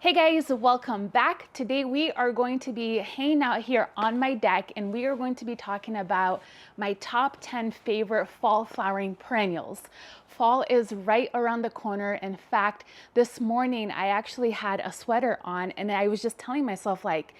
Hey guys, welcome back. Today we are going to be hanging out here on my deck and we are going to be talking about my top 10 favorite fall flowering perennials. Fall is right around the corner. In fact, this morning I actually had a sweater on and I was just telling myself like,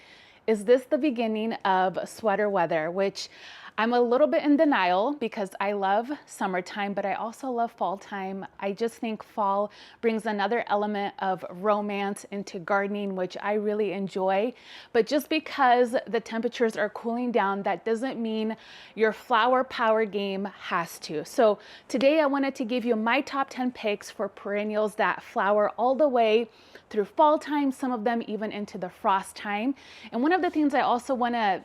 is this the beginning of sweater weather? Which I'm a little bit in denial because I love summertime, but I also love fall time. I just think fall brings another element of romance into gardening, which I really enjoy. But just because the temperatures are cooling down, that doesn't mean your flower power game has to. So today I wanted to give you my top 10 picks for perennials that flower all the way through fall time, some of them even into the frost time. And one of the things I also want to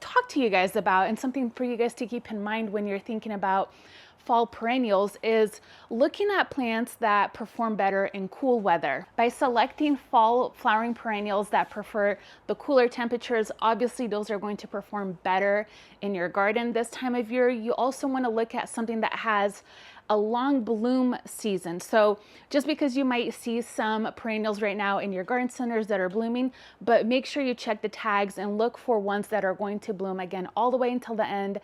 talk to you guys about, and something for you guys to keep in mind when you're thinking about fall perennials, is looking at plants that perform better in cool weather. By selecting fall flowering perennials that prefer the cooler temperatures, obviously those are going to perform better in your garden this time of year. You also want to look at something that has a long bloom season. So just because you might see some perennials right now in your garden centers that are blooming, but make sure you check the tags and look for ones that are going to bloom again all the way until the end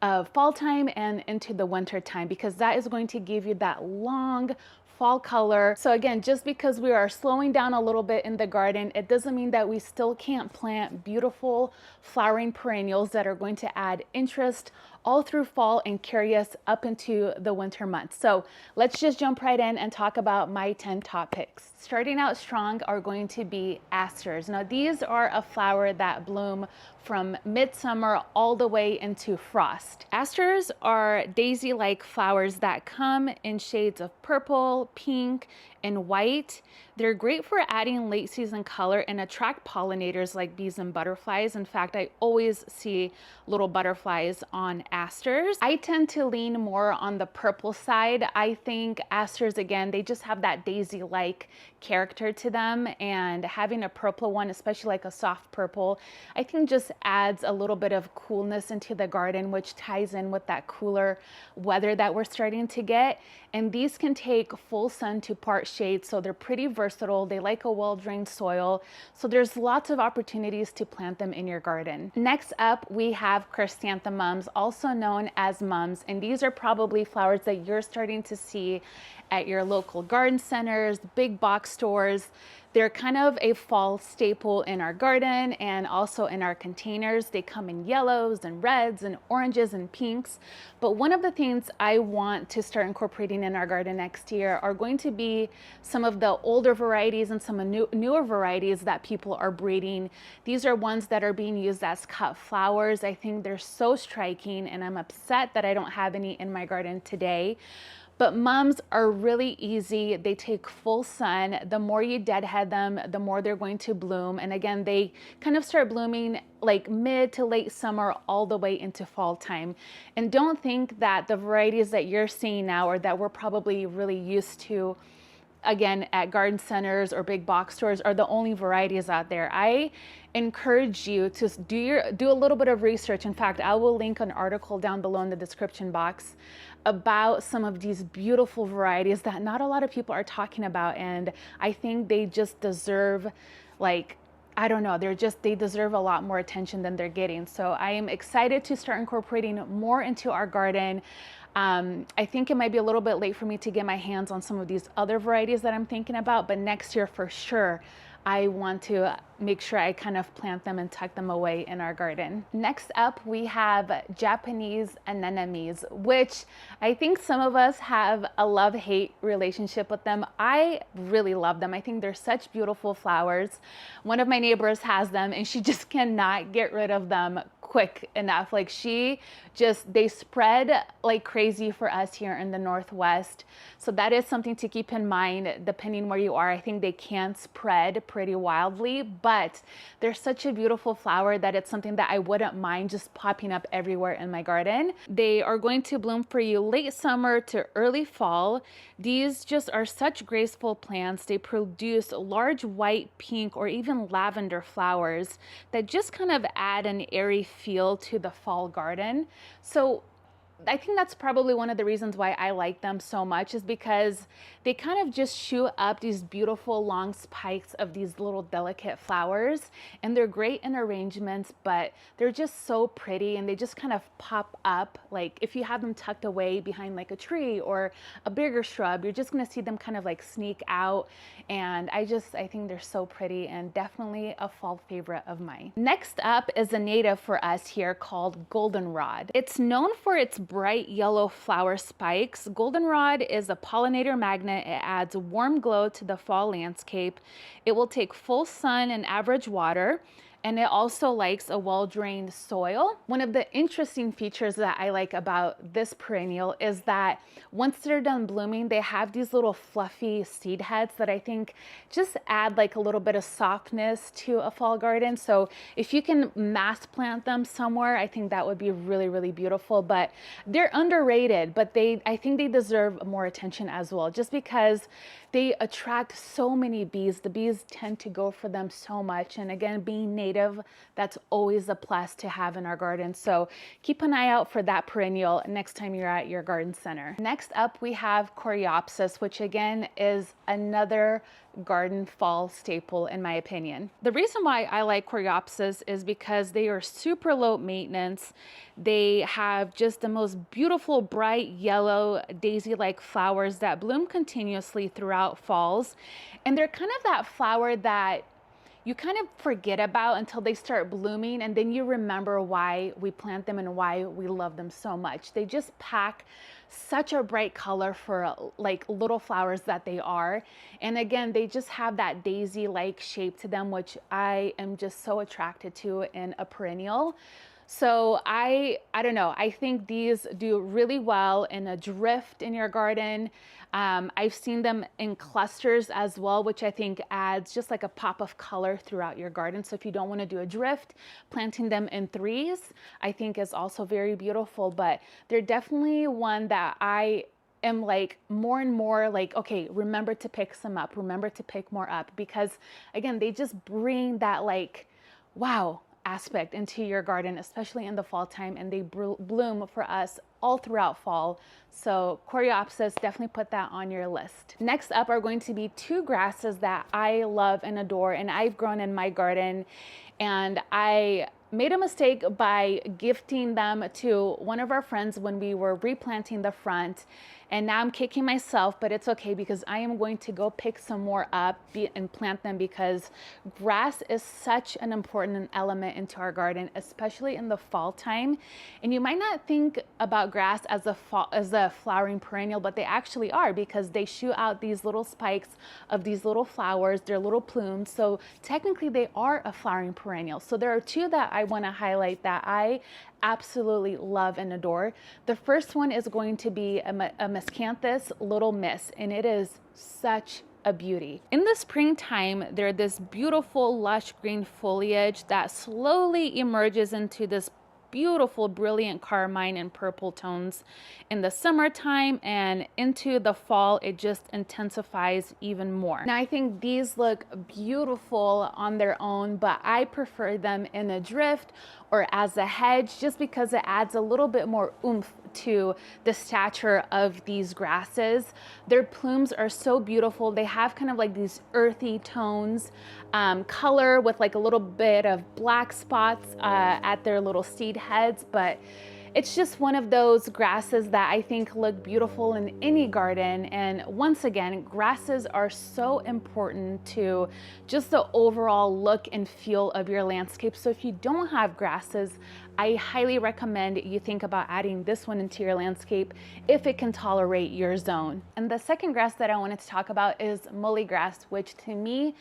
of fall time and into the winter time, because that is going to give you that long fall color. So again, just because we are slowing down a little bit in the garden, it doesn't mean that we still can't plant beautiful flowering perennials that are going to add interest all through fall and carry us up into the winter months. So let's just jump right in and talk about my 10 top picks. Starting out strong are going to be asters. Now these are a flower that bloom from midsummer all the way into frost. Asters are daisy-like flowers that come in shades of purple, pink, and white. They're great for adding late season color and attract pollinators like bees and butterflies. In fact, I always see little butterflies on asters. I tend to lean more on the purple side. I think asters, again, they just have that daisy-like character to them, and having a purple one, especially like a soft purple, I think just adds a little bit of coolness into the garden, which ties in with that cooler weather that we're starting to get. And these can take full sun to part shade, so they're pretty versatile. They like a well-drained soil, so there's lots of opportunities to plant them in your garden. Next up, we have Chantha Mums, also known as mums, and these are probably flowers that you're starting to see at your local garden centers, big box stores. They're kind of a fall staple in our garden and also in our containers. They come in yellows and reds and oranges and pinks. But one of the things I want to start incorporating in our garden next year are going to be some of the older varieties and some newer varieties that people are breeding. These are ones that are being used as cut flowers. I think they're so striking, and I'm upset that I don't have any in my garden today. But mums are really easy. They take full sun. The more you deadhead them, the more they're going to bloom. And again, they kind of start blooming like mid to late summer all the way into fall time. And don't think that the varieties that you're seeing now or that we're probably really used to again at garden centers or big box stores are the only varieties out there. I encourage you to do a little bit of research. In fact, I will link an article down below in the description box about some of these beautiful varieties that not a lot of people are talking about, and I think they just deserve, like, I don't know, they deserve a lot more attention than they're getting. So I am excited to start incorporating more into our garden. I think it might be a little bit late for me to get my hands on some of these other varieties that I'm thinking about, but next year for sure, I want to make sure I kind of plant them and tuck them away in our garden. Next up, we have Japanese anemones, which I think some of us have a love-hate relationship with them. I really love them. I think they're such beautiful flowers. One of my neighbors has them and she just cannot get rid of them quick enough. Like they spread like crazy for us here in the Northwest. So that is something to keep in mind depending where you are. I think they can spread pretty wildly, but they're such a beautiful flower that it's something that I wouldn't mind just popping up everywhere in my garden. They are going to bloom for you late summer to early fall. These just are such graceful plants. They produce large white, pink, or even lavender flowers that just kind of add an airy feel to the fall garden. So I think that's probably one of the reasons why I like them so much, is because they kind of just shoot up these beautiful long spikes of these little delicate flowers, and they're great in arrangements, but they're just so pretty, and they just kind of pop up. Like if you have them tucked away behind like a tree or a bigger shrub, you're just gonna see them kind of like sneak out. And I think they're so pretty, and definitely a fall favorite of mine. Next up is a native for us here called goldenrod. It's known for its bright yellow flower spikes. Goldenrod is a pollinator magnet. It adds warm glow to the fall landscape. It will take full sun and average water, and it also likes a well-drained soil. One of the interesting features that I like about this perennial is that once they're done blooming, they have these little fluffy seed heads that I think just add like a little bit of softness to a fall garden. So if you can mass plant them somewhere, I think that would be really, really beautiful. But they're underrated, but I think they deserve more attention as well, just because they attract so many bees. The bees tend to go for them so much. And again, being native, that's always a plus to have in our garden. So keep an eye out for that perennial next time you're at your garden center. Next up, we have Coreopsis, which again is another garden fall staple in my opinion. The reason why I like Coreopsis is because they are super low maintenance. They have just the most beautiful bright yellow daisy-like flowers that bloom continuously throughout falls. And they're kind of that flower that you kind of forget about until they start blooming, and then you remember why we plant them and why we love them so much. They just pack such a bright color for like little flowers that they are. And again, they just have that daisy-like shape to them, which I am just so attracted to in a perennial. So I don't know, I think these do really well in a drift in your garden. I've seen them in clusters as well, which I think adds just like a pop of color throughout your garden. So if you don't want to do a drift, planting them in threes, I think is also very beautiful. But they're definitely one that I am like more and more like, okay, remember to pick some up, remember to pick more up, because again, they just bring that like, wow, aspect into your garden, especially in the fall time, and they bloom for us all throughout fall. So Coreopsis, definitely put that on your list. Next up are going to be two grasses that I love and adore, and I've grown in my garden, and I made a mistake by gifting them to one of our friends when we were replanting the front. And now I'm kicking myself, but it's okay because I am going to go pick some more up and plant them, because grass is such an important element into our garden, especially in the fall time. And you might not think about grass as a flowering perennial, but they actually are, because they shoot out these little spikes of these little flowers, they're little plumes. So technically they are a flowering perennial. So there are two that I want to highlight that I absolutely love and adore. The first one is going to be a Miscanthus Little Miss, and it is such a beauty. In the springtime, they're this beautiful lush green foliage that slowly emerges into this beautiful brilliant carmine and purple tones in the summertime, and into the fall it just intensifies even more. Now I think these look beautiful on their own, but I prefer them in a drift or as a hedge, just because it adds a little bit more oomph to the stature of these grasses. Their plumes are so beautiful. They have kind of like these earthy tones, color with like a little bit of black spots at their little seed heads, but it's just one of those grasses that I think look beautiful in any garden. And once again, grasses are so important to just the overall look and feel of your landscape. So if you don't have grasses, I highly recommend you think about adding this one into your landscape if it can tolerate your zone. And the second grass that I wanted to talk about is mullygrass, which to me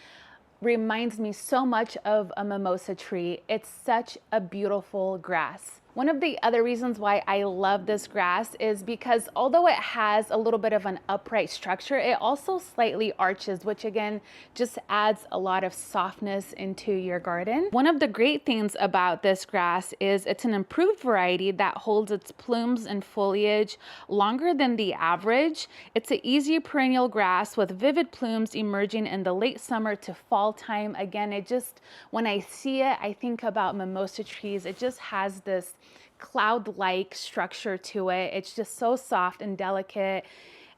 reminds me so much of a mimosa tree. It's such a beautiful grass. One of the other reasons why I love this grass is because although it has a little bit of an upright structure, it also slightly arches, which again just adds a lot of softness into your garden. One of the great things about this grass is it's an improved variety that holds its plumes and foliage longer than the average. It's an easy perennial grass with vivid plumes emerging in the late summer to fall time. Again, it just, when I see it, I think about mimosa trees. It just has this cloud-like structure to it. It's just so soft and delicate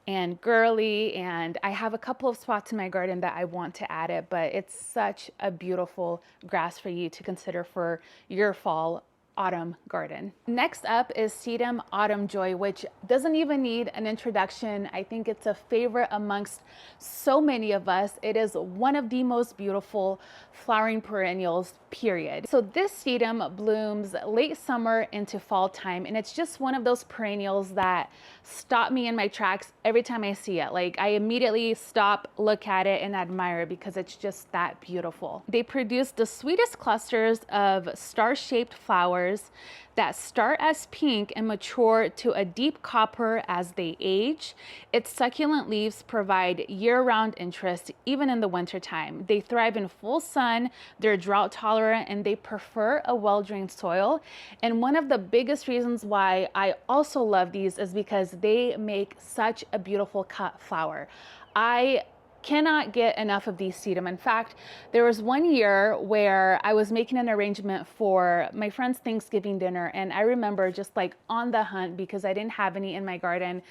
and girly, and I have a couple of spots in my garden that I want to add it, but it's such a beautiful grass for you to consider for your fall autumn garden. Next up is Sedum Autumn Joy, which doesn't even need an introduction. I think it's a favorite amongst so many of us. It is one of the most beautiful flowering perennials, period. So this sedum blooms late summer into fall time, and it's just one of those perennials that stop me in my tracks every time I see it. Like, I immediately stop, look at it, and admire it because it's just that beautiful. They produce the sweetest clusters of star-shaped flowers that start as pink and mature to a deep copper as they age. Its succulent leaves provide year-round interest, even in the wintertime. They thrive in full sun, they're drought tolerant, and they prefer a well-drained soil. And one of the biggest reasons why I also love these is because they make such a beautiful cut flower. I cannot get enough of these sedum. In fact, there was one year where I was making an arrangement for my friend's Thanksgiving dinner, and I remember just like on the hunt because I didn't have any in my garden,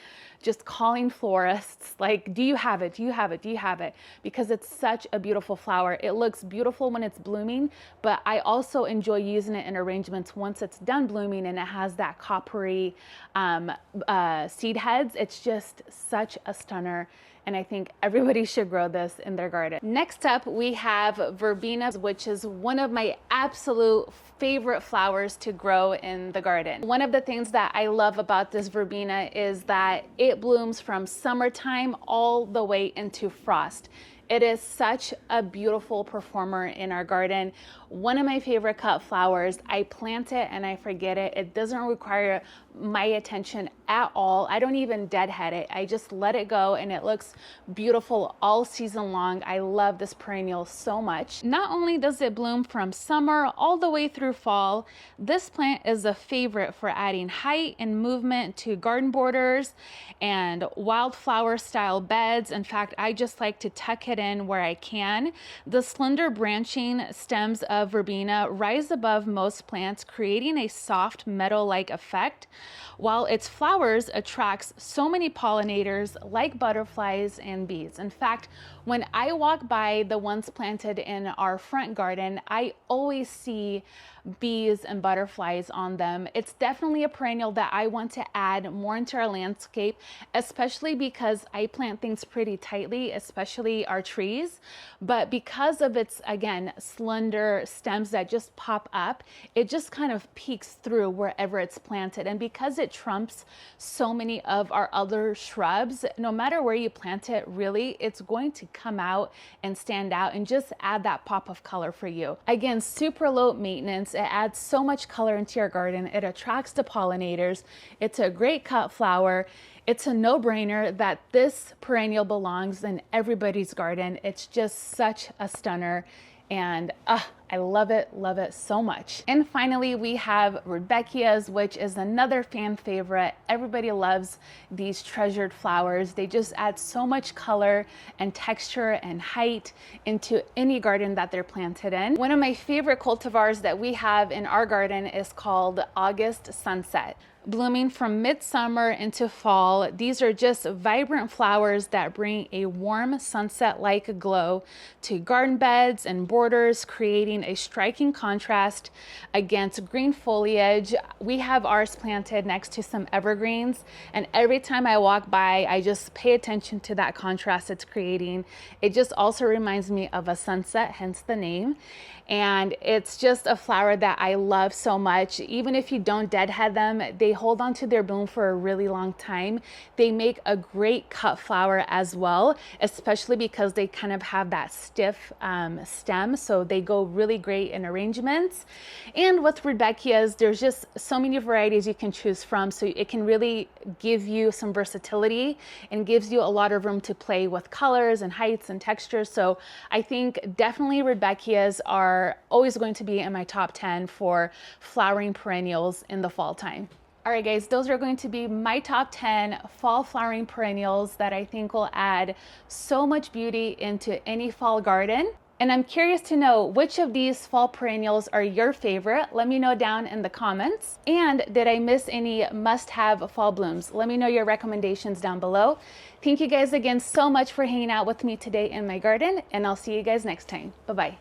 just calling florists like, do you have it? Do you have it? Do you have it? Because it's such a beautiful flower. It looks beautiful when it's blooming, but I also enjoy using it in arrangements once it's done blooming and it has that coppery seed heads. It's just such a stunner, and I think everybody should grow this in their garden. Next up, we have Verbina, which is one of my absolute favorite flowers to grow in the garden. One of the things that I love about this Verbina is that it blooms from summertime all the way into frost. It is such a beautiful performer in our garden. One of my favorite cut flowers. I plant it and I forget it. It doesn't require my attention at all. I don't even deadhead it. I just let it go and it looks beautiful all season long. I love this perennial so much. Not only does it bloom from summer all the way through fall, this plant is a favorite for adding height and movement to garden borders and wildflower style beds. In fact, I just like to tuck it in where I can. The slender branching stems of Verbena rise above most plants, creating a soft meadow-like effect, while its flowers attracts so many pollinators like butterflies and bees. In fact, when I walk by the ones planted in our front garden, I always see bees and butterflies on them. It's definitely a perennial that I want to add more into our landscape, especially because I plant things pretty tightly, especially our trees. But because of its, again, slender stems that just pop up, it just kind of peeks through wherever it's planted. And because it trumps so many of our other shrubs, no matter where you plant it, really, it's going to come out and stand out and just add that pop of color for you. Again, super low maintenance. It adds so much color into your garden. It attracts the pollinators. It's a great cut flower. It's a no-brainer that this perennial belongs in everybody's garden. It's just such a stunner, and I love it so much. And finally, we have Rudbeckias, which is another fan favorite. Everybody loves these treasured flowers. They just add so much color and texture and height into any garden that they're planted in. One of my favorite cultivars that we have in our garden is called August Sunset. Blooming from midsummer into fall, these are just vibrant flowers that bring a warm sunset-like glow to garden beds and borders, creating a striking contrast against green foliage. We have ours planted next to some evergreens, and every time I walk by, I just pay attention to that contrast it's creating. It just also reminds me of a sunset, hence the name. And it's just a flower that I love so much. Even if you don't deadhead them, they hold on to their bloom for a really long time. They make a great cut flower as well, especially because they kind of have that stiff stem, so they go really great in arrangements. And with Rudbeckias, there's just so many varieties you can choose from, so it can really give you some versatility and gives you a lot of room to play with colors and heights and textures. So I think definitely Rudbeckias are always going to be in my top 10 for flowering perennials in the fall time. All right, guys, those are going to be my top 10 fall flowering perennials that I think will add so much beauty into any fall garden. And I'm curious to know which of these fall perennials are your favorite. Let me know down in the comments. And did I miss any must-have fall blooms? Let me know your recommendations down below. Thank you guys again so much for hanging out with me today in my garden, and I'll see you guys next time. Bye-bye.